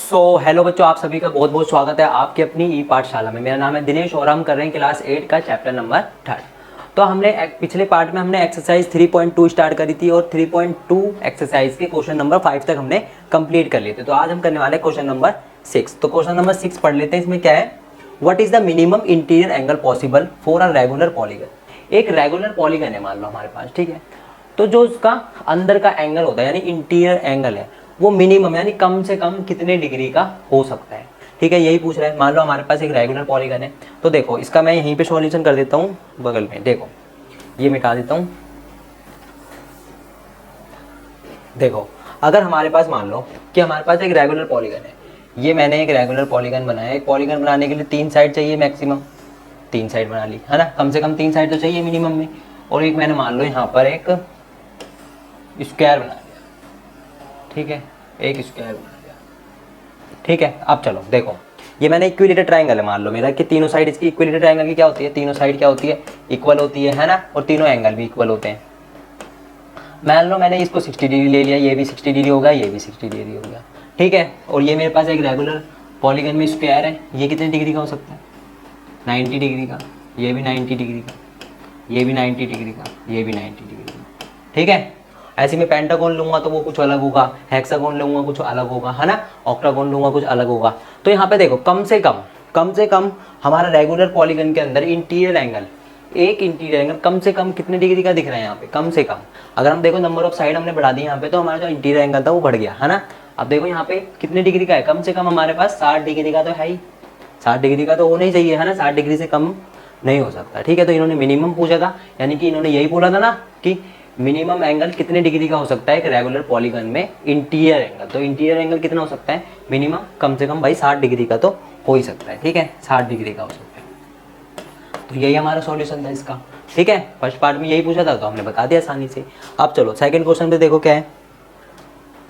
Hello बच्चों, आप सभी का बहुत बहुत स्वागत है आपकी अपनी ई पाठशाला में। मेरा नाम है दिनेश और हम कर रहे हैं क्लास 8 का चैप्टर नंबर 3। तो हमने पिछले पार्ट में हमने एक्सरसाइज 3.2 स्टार्ट करी थी और 3.2 एक्सरसाइज के क्वेश्चन नंबर 5 तक हमने कंप्लीट कर लिए थे। तो आज हम करने वाले क्वेश्चन नंबर 6। तो क्वेश्चन नंबर 6 पढ़ लेते हैं। इसमें क्या है, what is the minimum interior angle possible for a regular polygon. एक रेगुलर पॉलीगन है मान लो हमारे पास, ठीक है। तो जो उसका अंदर का एंगल होता है यानी इंटीरियर एंगल है वो मिनिमम यानी कम से कम कितने डिग्री का हो सकता है, ठीक है। यही पूछ रहा है। मान लो हमारे पास एक रेगुलर पॉलीगन है, तो देखो इसका मैं यहीं पे सॉल्यूशन कर देता हूँ बगल में। देखो ये मिटा देता हूँ। देखो अगर हमारे पास मान लो कि हमारे पास एक रेगुलर पॉलीगन है, ये मैंने एक रेगुलर पॉलीगन बनाया। एक पॉलीगन बनाने के लिए 3 साइड चाहिए मैक्सिमम, 3 साइड बना ली है ना, कम से कम 3 साइड तो चाहिए मिनिमम में। और एक मैंने मान लो यहाँ पर एक स्क्वायर बना दिया, ठीक है, एक स्क्वायर बना दिया, ठीक है। अब चलो देखो ये मैंने इक्विलेटरल ट्रायंगल है मान लो मेरा कि तीनों साइड इसकी इक्विलेटरल ट्रायंगल की क्या होती है, तीनों साइड क्या होती है, इक्वल होती है ना, और तीनों एंगल भी इक्वल होते हैं। मान लो मैंने इसको 60 डिग्री ले लिया, ये भी 60 डिग्री होगा, ये भी 60 डिग्री हो गया, ठीक है। और ये मेरे पास एक रेगुलर पॉलीगन में स्क्वायर है, ये कितने डिग्री का हो सकता है, 90 डिग्री का, ये भी 90 डिग्री का, ये भी 90 डिग्री का, ये भी 90 डिग्री का, ठीक है। ऐसे में पेंटागोन लूंगा तो वो कुछ अलग होगा, हेक्सागोन लूंगा कुछ अलग होगा, है ना, ऑक्टागोन लूंगा कुछ अलग होगा। तो यहाँ पे देखो कम से कम हमारा रेगुलर पॉलीगन के अंदर इंटीरियर एंगल, एक इंटीरियर एंगल कम से कम कितने डिग्री का दिख रहा है यहाँ पे, कम से कम। अगर हम देखो नंबर ऑफ साइड हमने बढ़ा दी यहाँ पे तो हमारा जो इंटीरियर एंगल था वो बढ़ गया, है ना। अब देखो यहाँ पे कितने डिग्री का है, कम से कम हमारे पास 60 डिग्री का तो है ही, 60 डिग्री का तो होना ही चाहिए, है ना, 60 डिग्री से कम नहीं हो सकता, ठीक है। तो इन्होंने मिनिमम पूछा था, यानी कि इन्होंने यही बोला था ना कि मिनिमम एंगल कितने डिग्री का हो सकता है एक रेगुलर पॉलीगन में इंटीरियर एंगल। तो इंटीरियर एंगल कितना हो सकता है मिनिमम, कम से कम भाई 60 डिग्री का तो हो ही सकता है, ठीक है, 60 डिग्री का हो सकता है। तो यही हमारा सॉल्यूशन था इसका, ठीक है। फर्स्ट पार्ट में यही पूछा था तो हमने बता दिया आसानी से। अब चलो सेकंड क्वेश्चन पे देखो क्या है।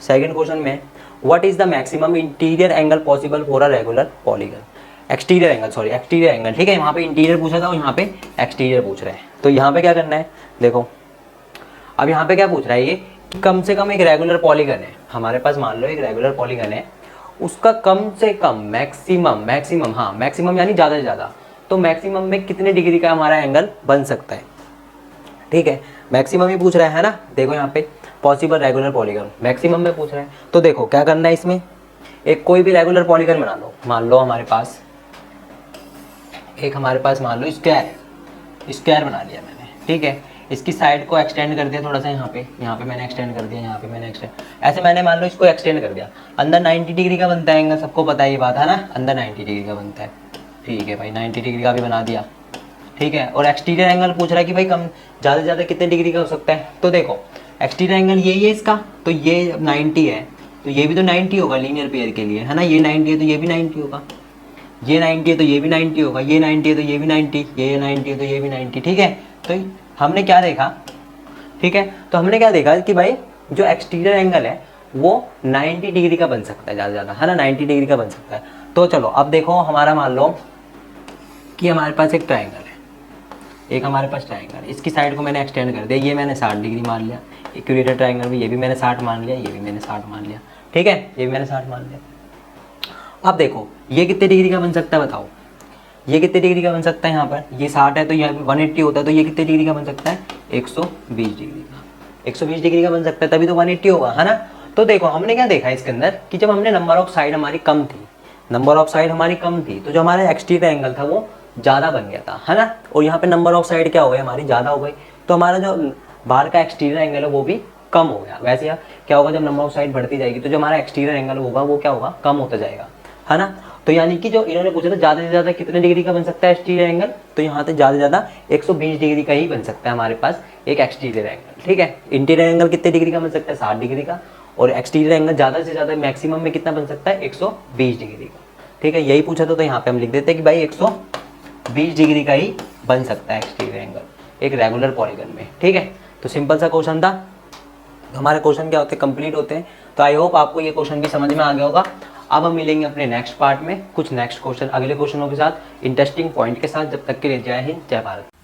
सेकंड क्वेश्चन में what is the maximum interior angle possible for a regular polygon. Exterior angle, ठीक है। वहाँ पे इंटीरियर पूछा था और यहाँ पे एक्सटीरियर पूछ रहे हैं। तो यहाँ पे क्या करना है, देखो अब यहाँ पे क्या पूछ रहा है ये, कम से कम एक रेगुलर पॉलीगन है हमारे पास, मान लो एक रेगुलर पॉलीगन है, उसका कम से कम मैक्सिमम हाँ मैक्सिमम यानी ज़्यादा से ज़्यादा, तो मैक्सिमम में कितने डिग्री का हमारा एंगल बन सकता है, ठीक है। मैक्सिमम ही पूछ रहा है ना। देखो यहाँ पे पॉसिबल रेगुलर पॉलीगन मैक्सिमम में पूछ रहे हैं। तो देखो क्या करना है इसमें, एक कोई भी रेगुलर पॉलीगन बना लो। मान लो हमारे पास मान लो स्क्वायर बना लिया मैंने, ठीक है। इसकी साइड को एक्सटेंड कर दिया थोड़ा सा, यहाँ पे मैंने एक्सटेंड कर दिया, यहाँ पे मैंने एक्सटेंड, ऐसे मैंने मान लो इसको एक्सटेंड कर दिया। अंदर 90 डिग्री का बनता है एंगल, सबको पता है ये बात, है ना, अंदर 90 डिग्री का बनता है, ठीक है भाई, 90 डिग्री का भी बना दिया, ठीक है। और एक्सटीरियर एंगल पूछ रहा है कि भाई कम ज़्यादा से ज़्यादा कितने डिग्री का हो सकता है। तो देखो एक्सटीरियर एंगल यही है इसका, तो ये 90 है तो ये भी तो 90 होगा लीनियर पेयर के लिए, है ना। ये 90 है तो ये भी 90 होगा, ये 90 है तो ये भी 90 होगा, ये 90 है तो ये भी 90, ये 90 है तो ये भी 90, ठीक है। तो हमने क्या देखा, ठीक है, तो हमने क्या देखा कि भाई जो एक्सटीरियर एंगल है वो 90 डिग्री का बन सकता है ज़्यादा से ज़्यादा, है ना, 90 डिग्री का बन सकता है। तो चलो अब देखो हमारा मान लो कि हमारे पास एक ट्रायंगल है, इसकी साइड को मैंने एक्सटेंड कर दिया, ये मैंने 60 डिग्री मान लिया। इक्विलेटरल ट्रायंगल भी ये भी मैंने 60 मान लिया, ये भी मैंने 60 मान लिया, ठीक है, ये भी मैंने 60 मान लिया। अब देखो ये कितने डिग्री का बन सकता है बताओ, ये कितने डिग्री का बन सकता है, यहाँ पर ये 60 है तो यहाँ पे 180 होता है, तो ये कितने डिग्री का बन सकता है 120 डिग्री का, 120 डिग्री का बन सकता है, तभी तो 180 होगा, है ना। तो देखो हमने क्या देखा इसके अंदर कि जब हमने नंबर ऑफ साइड हमारी कम थी, तो जो हमारा एक्सटीरियर एंगल था वो ज़्यादा बन गया था, है ना। और यहाँ पे नंबर ऑफ साइड क्या हो गई हमारी, ज़्यादा हो गई, तो हमारा जो बाहर का एक्सटीरियर एंगल है वो भी कम हो गया। वैसे क्या होगा, जब नंबर ऑफ साइड बढ़ती जाएगी तो जो हमारा एक्सटीरियर एंगल होगा वो क्या होगा, कम होता जाएगा, है ना। तो यानी कि जो इन्होंने पूछा था ज़्यादा से ज़्यादा कितने डिग्री का बन सकता है एक्सटीरियर एंगल, तो यहाँ से ज़्यादा से ज़्यादा 120 डिग्री का ही बन सकता है हमारे पास एक एक्सटीरियर एंगल, ठीक है। इंटीरियर एंगल कितने डिग्री का बन सकता है 60 डिग्री का, और एक्सटीरियर एंगल ज़्यादा से ज़्यादा मैक्सिमम में कितना बन सकता है 120 डिग्री का, ठीक है। यही पूछा था तो यहाँ पे हम लिख देते हैं कि भाई 120 डिग्री का ही बन सकता है एक्सटीरियर एंगल एक रेगुलर पॉलीगन में, ठीक है। तो सिंपल सा क्वेश्चन था। हमारे क्वेश्चन क्या होते हैं, कंप्लीट होते हैं। तो आई होप आपको ये क्वेश्चन भी समझ में आ गया होगा। अब हम मिलेंगे अपने नेक्स्ट पार्ट में कुछ नेक्स्ट क्वेश्चन, अगले क्वेश्चनों के साथ, इंटरेस्टिंग पॉइंट के साथ। जब तक के लिए जय हिंद, जय भारत।